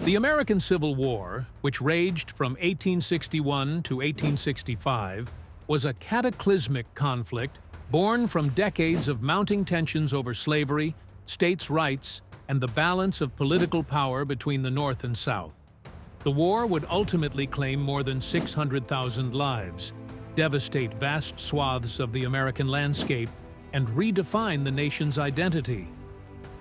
The American Civil War, which raged from 1861 to 1865, was a cataclysmic conflict born from decades of mounting tensions over slavery, states' rights, and the balance of political power between the North and South. The war would ultimately claim more than 600,000 lives, devastate vast swaths of the American landscape, and redefine the nation's identity.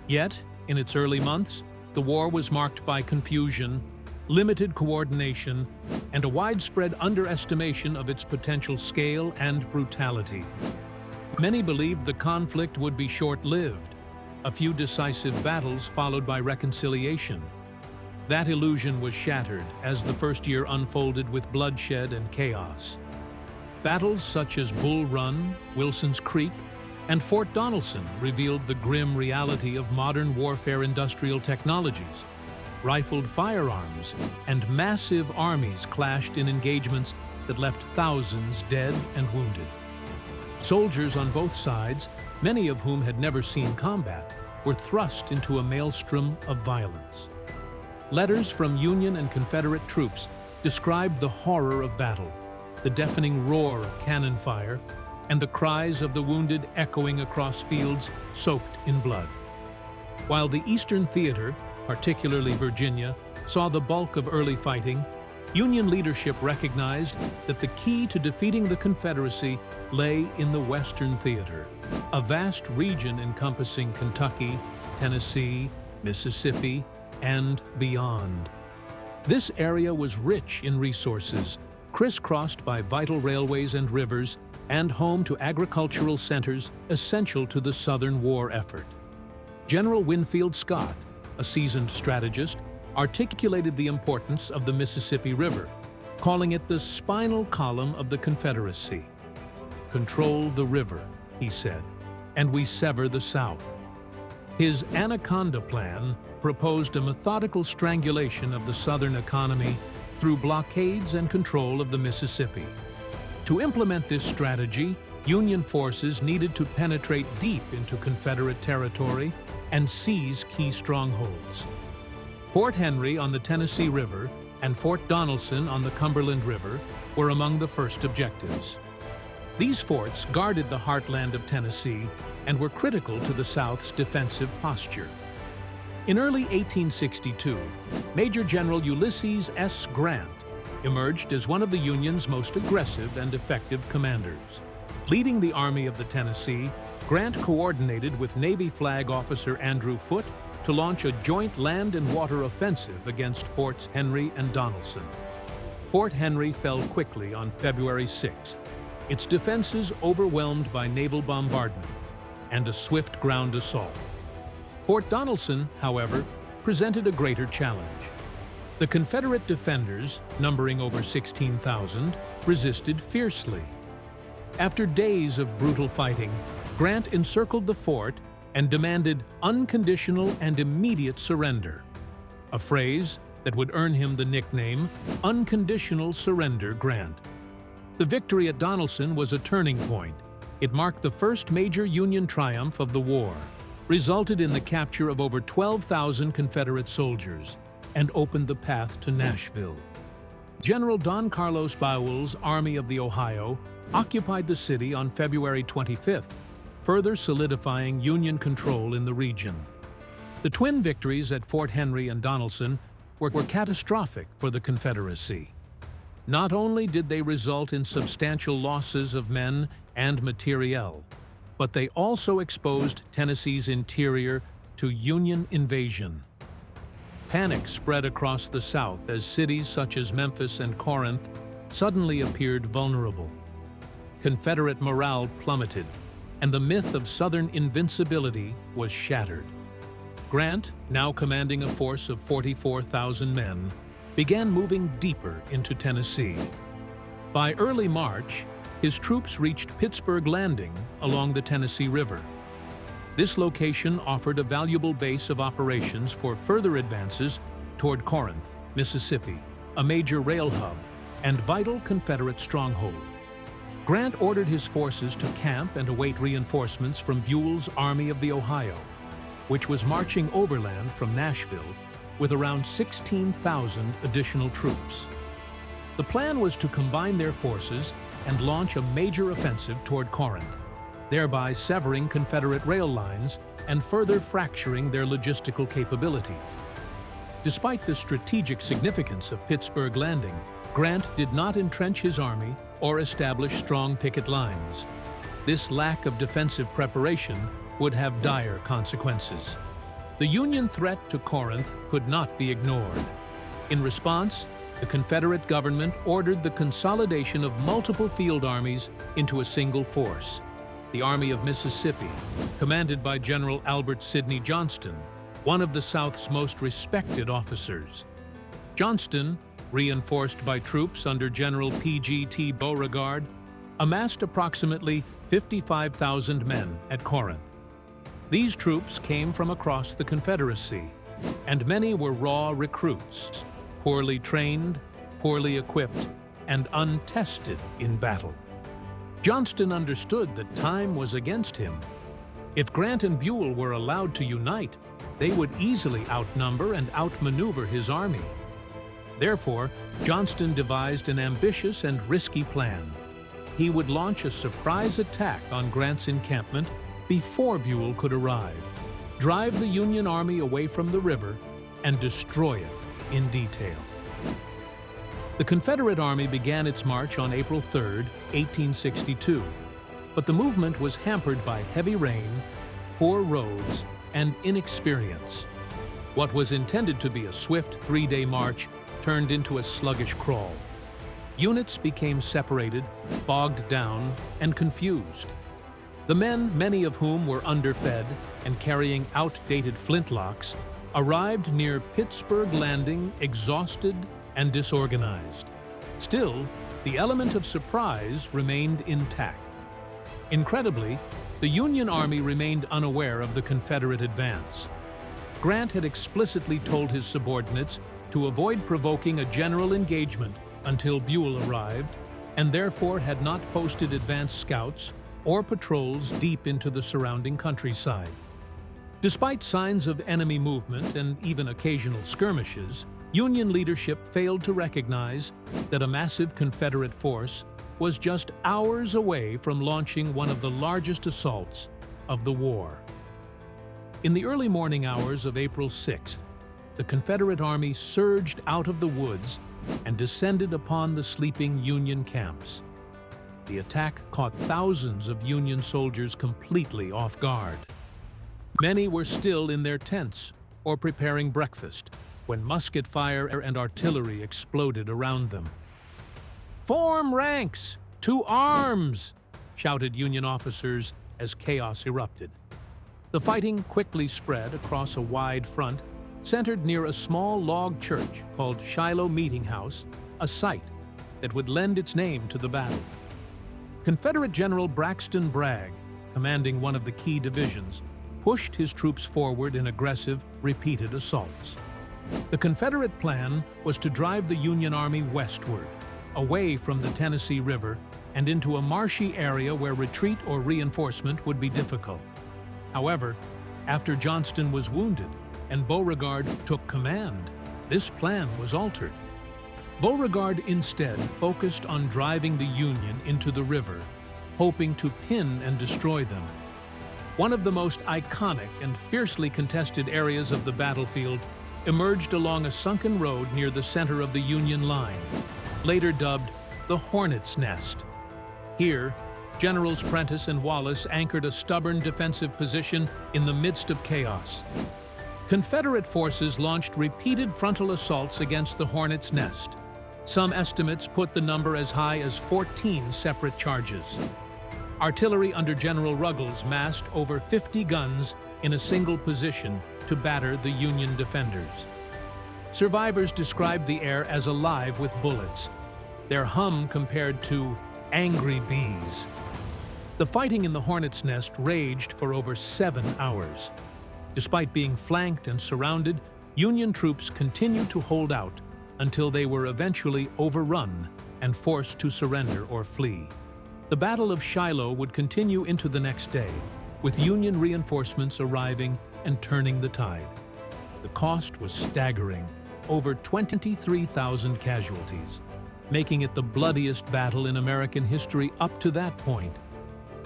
Yet, in its early months, the war was marked by confusion, limited coordination, and a widespread underestimation of its potential scale and brutality. Many believed the conflict would be short-lived, a few decisive battles followed by reconciliation. That illusion was shattered as the first year unfolded with bloodshed and chaos. Battles such as Bull Run, Wilson's Creek, and Fort Donelson revealed the grim reality of modern warfare industrial technologies. Rifled firearms and massive armies clashed in engagements that left thousands dead and wounded. Soldiers on both sides, many of whom had never seen combat, were thrust into a maelstrom of violence. Letters from Union and Confederate troops described the horror of battle, the deafening roar of cannon fire, and the cries of the wounded echoing across fields soaked in blood. While the Eastern Theater, particularly Virginia, saw the bulk of early fighting, Union leadership recognized that the key to defeating the Confederacy lay in the Western Theater, a vast region encompassing Kentucky, Tennessee, Mississippi, and beyond. This area was rich in resources, crisscrossed by vital railways and rivers, and home to agricultural centers essential to the Southern war effort. General Winfield Scott, a seasoned strategist, articulated the importance of the Mississippi River, calling it the spinal column of the Confederacy. "Control the river," he said, "and we sever the South." His Anaconda Plan proposed a methodical strangulation of the Southern economy through blockades and control of the Mississippi. To implement this strategy, Union forces needed to penetrate deep into Confederate territory and seize key strongholds. Fort Henry on the Tennessee River and Fort Donelson on the Cumberland River were among the first objectives. These forts guarded the heartland of Tennessee and were critical to the South's defensive posture. In early 1862, Major General Ulysses S. Grant emerged as one of the Union's most aggressive and effective commanders. Leading the Army of the Tennessee, Grant coordinated with Navy Flag Officer Andrew Foote to launch a joint land and water offensive against Forts Henry and Donelson. Fort Henry fell quickly on February 6th, its defenses overwhelmed by naval bombardment and a swift ground assault. Fort Donelson, however, presented a greater challenge. The Confederate defenders, numbering over 16,000, resisted fiercely. After days of brutal fighting, Grant encircled the fort and demanded unconditional and immediate surrender, a phrase that would earn him the nickname Unconditional Surrender Grant. The victory at Donelson was a turning point. It marked the first major Union triumph of the war, resulted in the capture of over 12,000 Confederate soldiers, and opened the path to Nashville. General Don Carlos Buell's Army of the Ohio occupied the city on February 25th, further solidifying Union control in the region. The twin victories at Fort Henry and Donelson were catastrophic for the Confederacy. Not only did they result in substantial losses of men and materiel, but they also exposed Tennessee's interior to Union invasion. Panic spread across the South as cities such as Memphis and Corinth suddenly appeared vulnerable. Confederate morale plummeted, and the myth of Southern invincibility was shattered. Grant, now commanding a force of 44,000 men, began moving deeper into Tennessee. By early March, his troops reached Pittsburgh Landing along the Tennessee River. This location offered a valuable base of operations for further advances toward Corinth, Mississippi, a major rail hub and vital Confederate stronghold. Grant ordered his forces to camp and await reinforcements from Buell's Army of the Ohio, which was marching overland from Nashville with around 16,000 additional troops. The plan was to combine their forces and launch a major offensive toward Corinth, thereby severing Confederate rail lines and further fracturing their logistical capability. Despite the strategic significance of Pittsburgh Landing, Grant did not entrench his army or establish strong picket lines. This lack of defensive preparation would have dire consequences. The Union threat to Corinth could not be ignored. In response, the Confederate government ordered the consolidation of multiple field armies into a single force, the Army of Mississippi, commanded by General Albert Sidney Johnston, one of the South's most respected officers. Johnston, reinforced by troops under General P.G.T. Beauregard, amassed approximately 55,000 men at Corinth. These troops came from across the Confederacy, and many were raw recruits, poorly trained, poorly equipped, and untested in battle. Johnston understood that time was against him. If Grant and Buell were allowed to unite, they would easily outnumber and outmaneuver his army. Therefore, Johnston devised an ambitious and risky plan. He would launch a surprise attack on Grant's encampment before Buell could arrive, drive the Union Army away from the river, and destroy it in detail. The Confederate Army began its march on April 3, 1862, but the movement was hampered by heavy rain, poor roads, and inexperience. What was intended to be a swift three-day march turned into a sluggish crawl. Units became separated, bogged down, and confused. The men, many of whom were underfed and carrying outdated flintlocks, arrived near Pittsburgh Landing exhausted and disorganized. Still, the element of surprise remained intact. Incredibly, the Union Army remained unaware of the Confederate advance. Grant had explicitly told his subordinates to avoid provoking a general engagement until Buell arrived, and therefore had not posted advance scouts or patrols deep into the surrounding countryside. Despite signs of enemy movement and even occasional skirmishes, Union leadership failed to recognize that a massive Confederate force was just hours away from launching one of the largest assaults of the war. In the early morning hours of April 6th, the Confederate Army surged out of the woods and descended upon the sleeping Union camps. The attack caught thousands of Union soldiers completely off guard. Many were still in their tents or preparing breakfast when musket fire and artillery exploded around them. "Form ranks! To arms!" shouted Union officers as chaos erupted. The fighting quickly spread across a wide front centered near a small log church called Shiloh Meeting House, a site that would lend its name to the battle. Confederate General Braxton Bragg, commanding one of the key divisions, pushed his troops forward in aggressive, repeated assaults. The Confederate plan was to drive the Union Army westward, away from the Tennessee River and into a marshy area where retreat or reinforcement would be difficult. However, after Johnston was wounded and Beauregard took command, this plan was altered. Beauregard instead focused on driving the Union into the river, hoping to pin and destroy them. One of the most iconic and fiercely contested areas of the battlefield emerged along a sunken road near the center of the Union line, later dubbed the Hornet's Nest. Here, Generals Prentiss and Wallace anchored a stubborn defensive position in the midst of chaos. Confederate forces launched repeated frontal assaults against the Hornet's Nest. Some estimates put the number as high as 14 separate charges. Artillery under General Ruggles massed over 50 guns in a single position to batter the Union defenders. Survivors described the air as alive with bullets, their hum compared to angry bees. The fighting in the Hornet's Nest raged for over 7 hours. Despite being flanked and surrounded, Union troops continued to hold out until they were eventually overrun and forced to surrender or flee. The Battle of Shiloh would continue into the next day, with Union reinforcements arriving and turning the tide. The cost was staggering, over 23,000 casualties, making it the bloodiest battle in American history up to that point.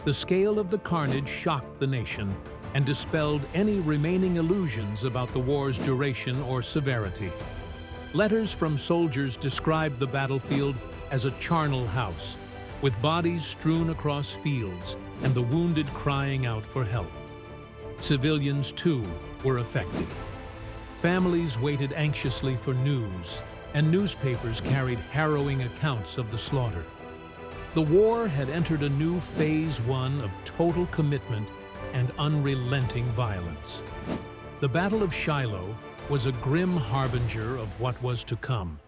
The scale of the carnage shocked the nation and dispelled any remaining illusions about the war's duration or severity. Letters from soldiers described the battlefield as a charnel house, with bodies strewn across fields and the wounded crying out for help. Civilians, too, were affected. Families waited anxiously for news, and newspapers carried harrowing accounts of the slaughter. The war had entered a new phase one of total commitment and unrelenting violence. The Battle of Shiloh was a grim harbinger of what was to come.